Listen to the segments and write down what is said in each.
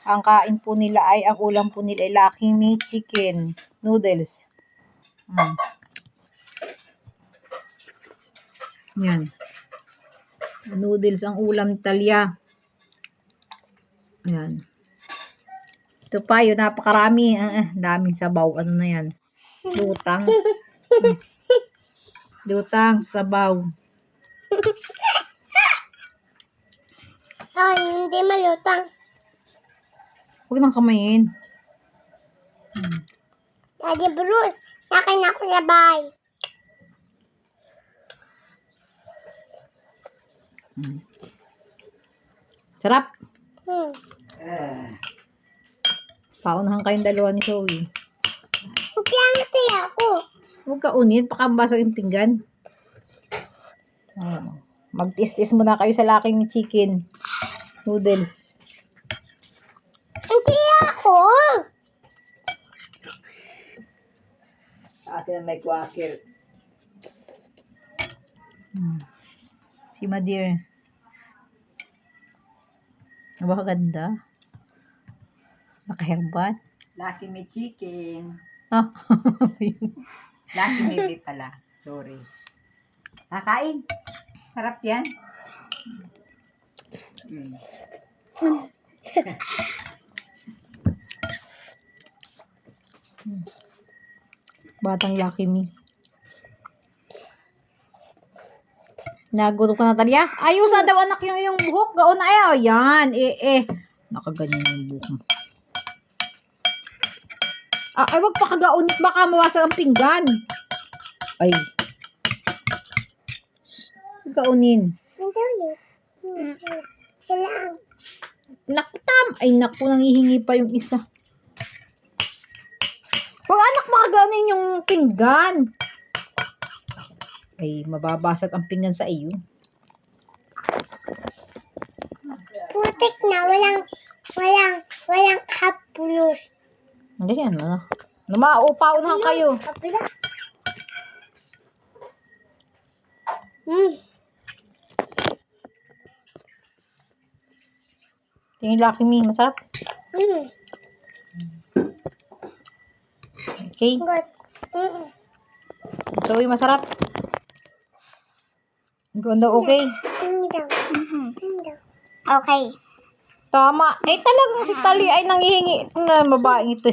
Ang kain po nila ay, ang ulam po nila ay Lucky Me chicken noodles. Yan. Noodles ang ulam ni Talia. Ayan. Ito pa, yun, napakarami. Daming sabaw. Ano na yan? Lutang. Lutang, sabaw. Ay, hindi malutang. Huwag nang kamayin. Daddy Bruce, akin ako sabay. Sarap. Paunahan kayong dalawa ni Zoe. Kaya natin ako. Huwag ka unit, pakabasag yung pinggan. Magtis-tis muna kayo sa Lucky Me chicken noodles. Hindi ako. Ate na may quaker. Si Madir. Napakaganda. Nakaherbat. Lucky Me chicken. Ah. Lucky Me pala. Sorry. Kakain. Sarap yan. Batang Lucky Me. Nagutom ka na, Talia? Ayos na daw anak yung buhok. Gaon na ayaw. Yan. Nakaganyan yung buhok mo. Ay, wag pa kagaunit. Baka mawasag ang pinggan. Ay. Gaunin. Hindi ulit. Salang. Naku, Ay, naku. Nangihingi pa yung isa. Wag anak makagaunin yung pinggan. Ay, mababasag ang pinggan sa iyo. Putik na, walang haplos. Ganyan, ano? Lumaupa-unahan kayo. Kapila. Tingin Lucky Me, masarap. Okay. Good. So, masarap. Ganda, okay. Okay. Tama. Talagang si Tali ay nangihingi na babaeng ito.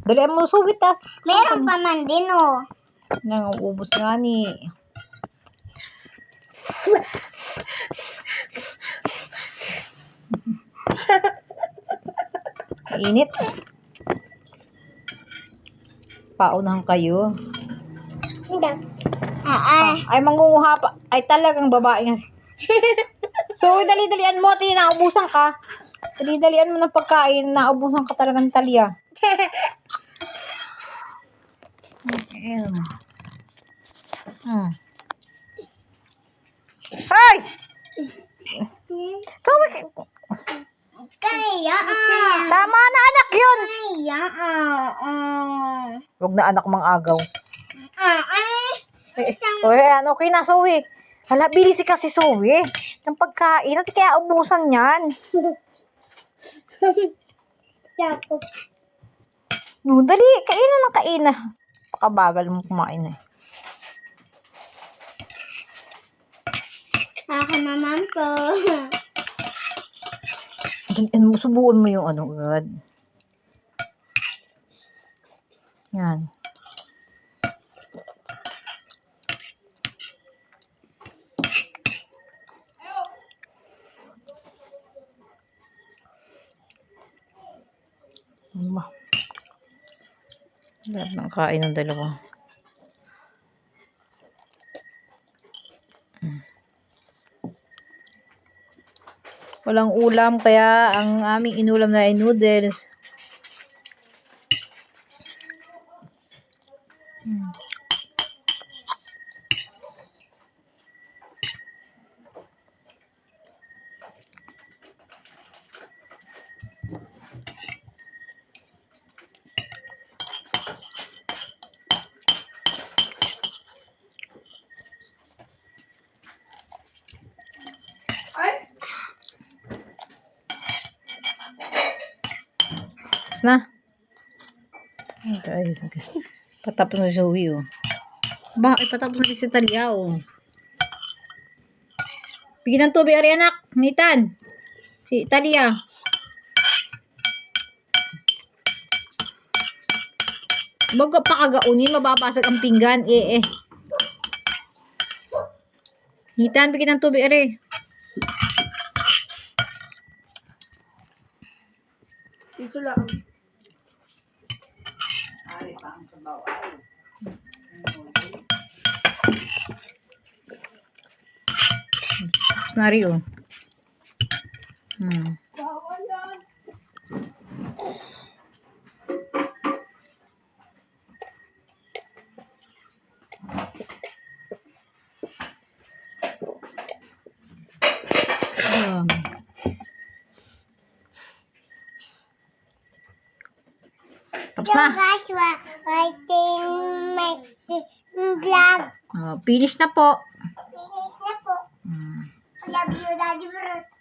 Dali mo suwit, Meron pa man din, oh. Nanguubos nga ni. Init. Paunahan kayo. Hindi. Ay, mangunguha pa. Ay, talagang babae nga. So, dali-dalian mo. Naubusan ka. Dali-dalian mo ng pagkain. Naubusan ka talagang Talia. Ayan. Ay! So, Kaya, tama na anak yun. Kaya, Huwag na anak mang agaw. Ayan, okay na, Zoe. Hala, bilisi kasi, Zoe. Ng pagkain. At kaya ubusan yan. No, dali. Kainan ng kainan. Pakabagal mo kumain eh. Ako naman po. Subuan mo yung ano, God. Yan. Lahat ng kain ng dalawa. Walang ulam, kaya ang aming inulam na ay noodles. Tapos na. Okay. Patapos na si Zoe, oh. Bakit patapos na si Talia, oh. Bigyan ng tubig, ari anak. Nitan. Si Talia. Wag ka pakagaunin, mababasag ang pinggan. Nitan, bigyan ng tubig, ari. Ito lang. Ari pa ang sabaw. Nari, oh. Tapos So na. guys, we're writing my vlog. Finish na po. Finish na po. Hmm. Love you, Daddy Bruce.